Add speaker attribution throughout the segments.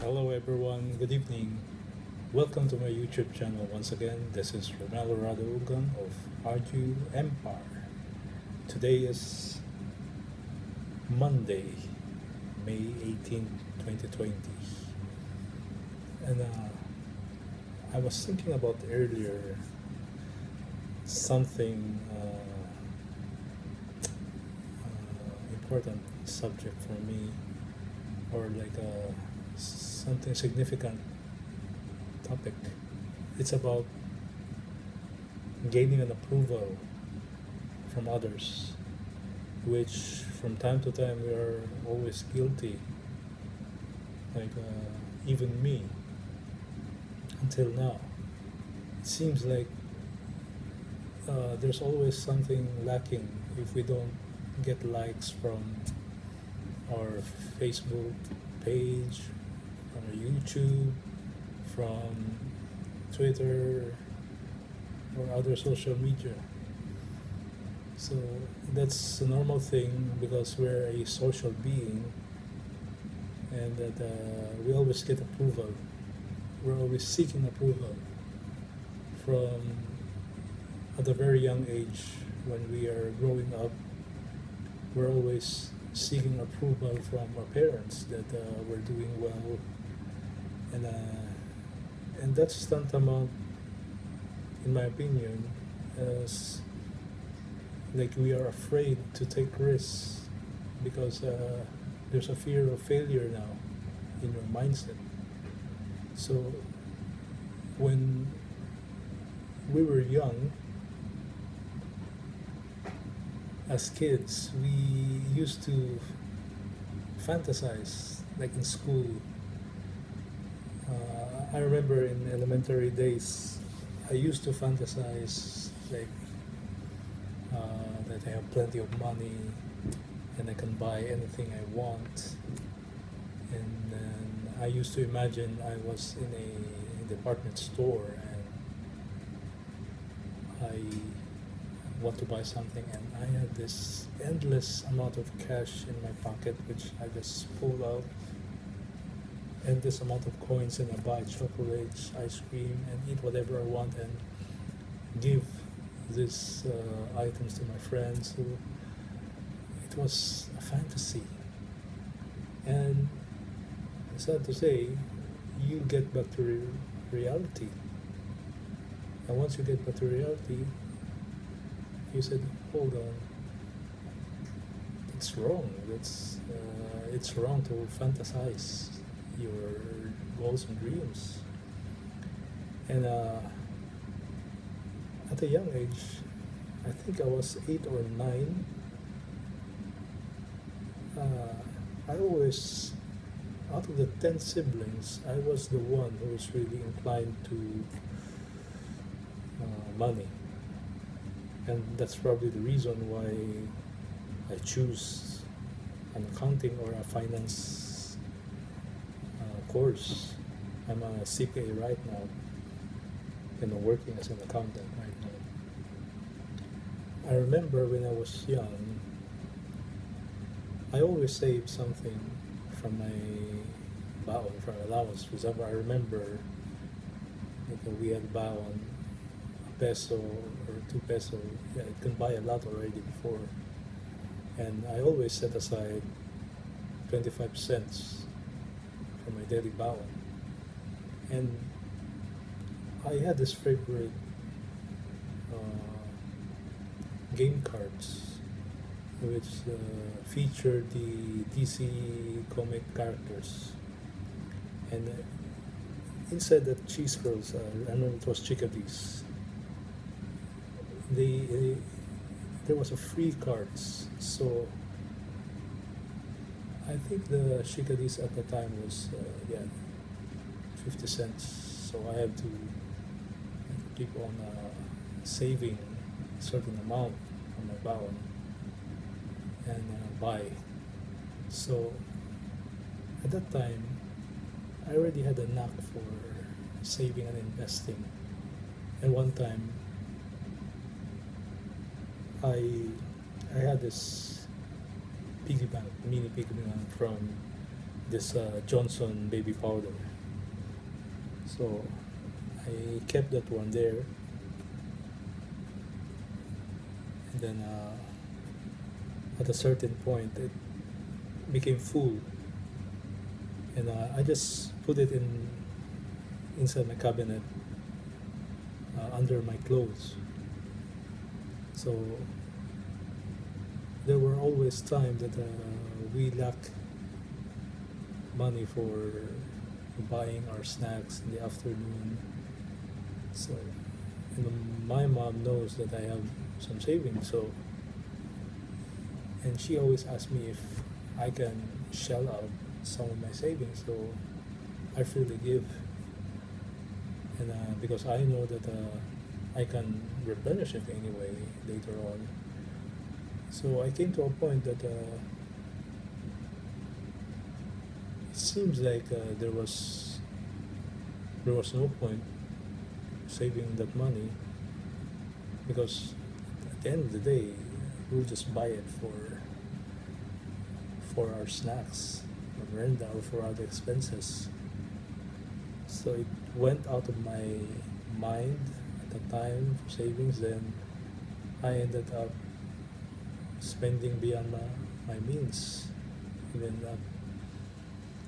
Speaker 1: Hello everyone, good evening. Welcome to my YouTube channel once again. This is Rjuempire of Rjuempire. Today is Monday, May 18, 2020. And I was thinking about earlier something important subject for me, or like something significant topic. It's about gaining an approval from others, which from time to time we are always guilty, like even me until now. It seems like there's always something lacking if we don't get likes from our Facebook page, from our YouTube, from Twitter, or other social media. So that's a normal thing because we're a social being, and that we always get approval. We're always seeking approval from at a very young age. When we are growing up, we're always seeking approval from our parents that we're doing well, and that's tantamount, in my opinion, as like we are afraid to take risks because there's a fear of failure now in your mindset. So when we were young, as kids, we used to fantasize, like in school. I remember in elementary days, I used to fantasize like that I have plenty of money and I can buy anything I want. And then I used to imagine I was in a department store and I want to buy something, and I had this endless amount of cash in my pocket, which I just pull out, and this amount of coins, and I buy chocolates, ice cream, and eat whatever I want, and give these items to my friends. So it was a fantasy, and sad to say, you get back to reality, and once you get back to reality, you said, hold on, it's wrong. It's wrong to fantasize your goals and dreams. And at a young age, I think I was 8 or 9, I always, out of the 10 siblings, I was the one who was really inclined to money. And that's probably the reason why I choose an accounting or a finance course. I'm a CPA right now, and I'm working as an accountant right now. I remember when I was young, I always saved something from my baon, from allowance. For example, I remember like we had baon, peso or 2 peso. Yeah, it can buy a lot already before, and I always set aside 25 cents for my daily baon. And I had this favorite game cards which featured the DC comic characters, and inside the cheese curls, I remember it was chickadees. There was a free cards, so I think the chickadees at the time was 50 cents. So I had to keep on saving a certain amount on my baon and buy. So at that time, I already had a knack for saving and investing. And one time, I had this piggy bank, mini piggy bank from this Johnson baby powder. So I kept that one there, and then at a certain point it became full, and I just put it inside my cabinet under my clothes. So there were always times that we lack money for buying our snacks in the afternoon. So, and my mom knows that I have some savings. So, and she always asks me if I can shell out some of my savings. So I freely give, and because I know that I can replenish it anyway later on. So I came to a point that it seems like there was no point saving that money, because at the end of the day we'll just buy it for our snacks, or rent or for other expenses. So it went out of my mind at the time for savings. Then I ended up spending beyond my means, even up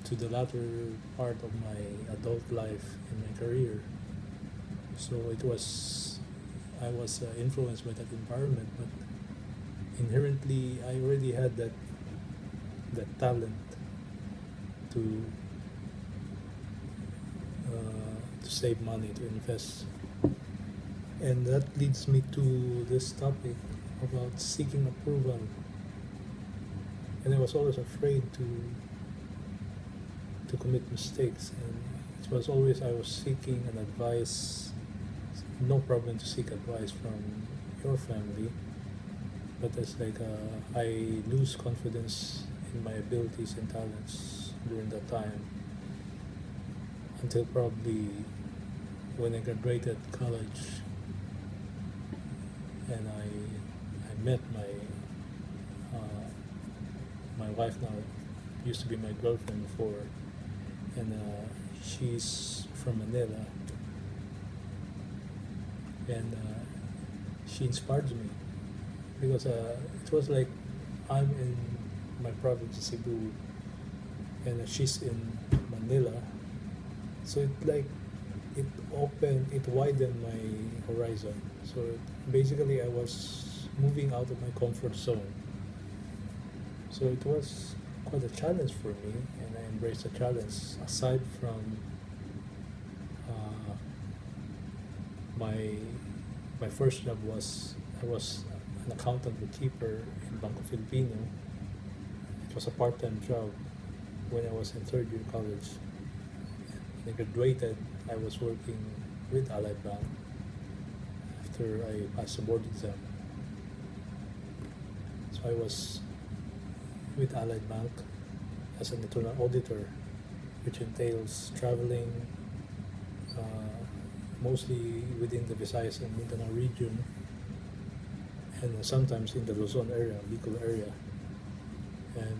Speaker 1: to the latter part of my adult life and my career. So I was influenced by that environment, but inherently I already had that talent to save money, to invest. And that leads me to this topic about seeking approval. And I was always afraid to commit mistakes, and it was always I was seeking an advice. No problem to seek advice from your family, but it's like I lose confidence in my abilities and talents during that time, until probably when I graduated college, and I met my wife now, used to be my girlfriend before, and she's from Manila, and she inspires me, because it was like I'm in my province, Cebu, and she's in Manila. So it widened my horizon. So basically I was moving out of my comfort zone. So it was quite a challenge for me, and I embraced the challenge. Aside from my first job I was an accountant bookkeeper in Banco Filipino. It was a part-time job when I was in third year college. When I graduated, I was working with Allied Bank after I passed the board exam. So I was with Allied Bank as an internal auditor, which entails traveling mostly within the Visayas and Mindanao region, and sometimes in the Luzon area, Bicol area. And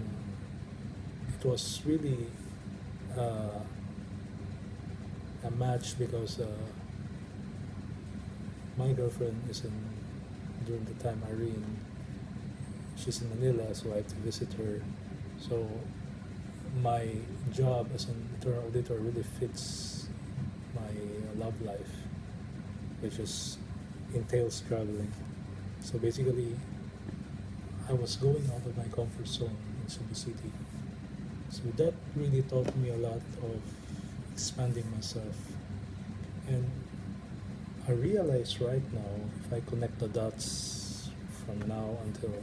Speaker 1: it was really a match, because my girlfriend is during the time, Irene, she's in Manila, so I have to visit her. So my job as an internal auditor really fits my love life, which entails traveling. So basically, I was going out of my comfort zone in Cebu City. So that really taught me a lot of expanding myself. And I realize right now, if I connect the dots from now until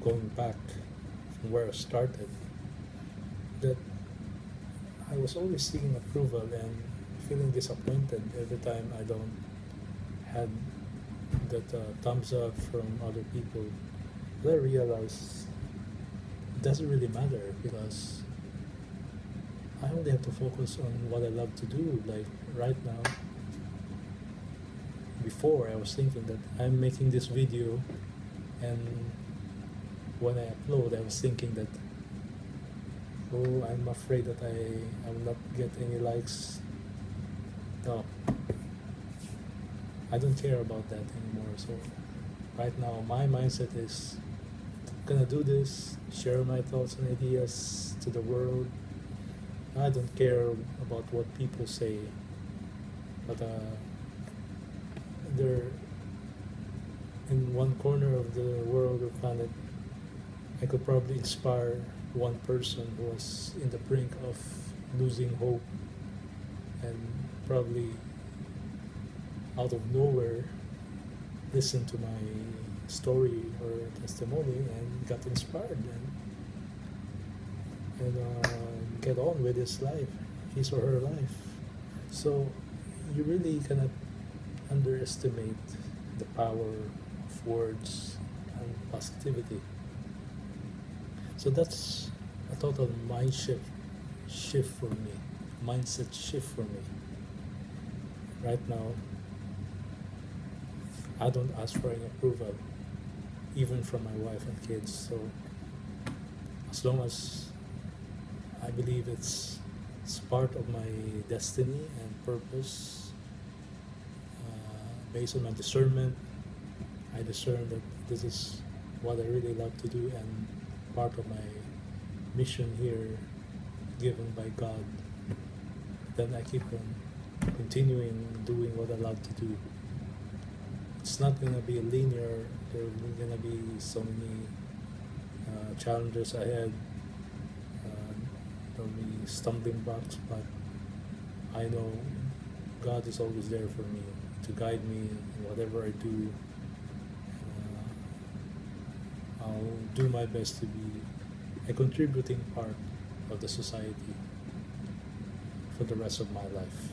Speaker 1: going back from where I started, that I was always seeking approval and feeling disappointed every time I don't had that thumbs up from other people. But I realized it doesn't really matter, because I only have to focus on what I love to do. Like right now, before I was thinking that I'm making this video, and when I upload I was thinking that oh, I'm afraid that I will not get any likes. No, I don't care about that anymore. So right now, my mindset is gonna do this, share my thoughts and ideas to the world. I don't care about what people say, but they're in one corner of the world or planet. I could probably inspire one person who was in the brink of losing hope and probably out of nowhere listened to my story or testimony and got inspired and get on with his life, his or her life. So you really cannot underestimate the power of words and positivity. So that's a total shift for me, mindset shift for me. Right now, I don't ask for any approval, even from my wife and kids. So as long as I believe it's part of my destiny and purpose, based on my discernment, I discern that this is what I really love to do and part of my mission here given by God. Then I keep on continuing doing what I love to do. It's not going to be linear. There are going to be so many challenges ahead. There will be stumbling blocks, but I know God is always there for me to guide me in whatever I do. I'll do my best to be a contributing part of the society for the rest of my life.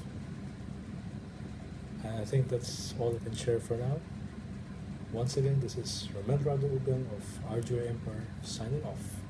Speaker 1: And I think that's all I can share for now. Once again, this is Rjuempire of Rjuempire signing off.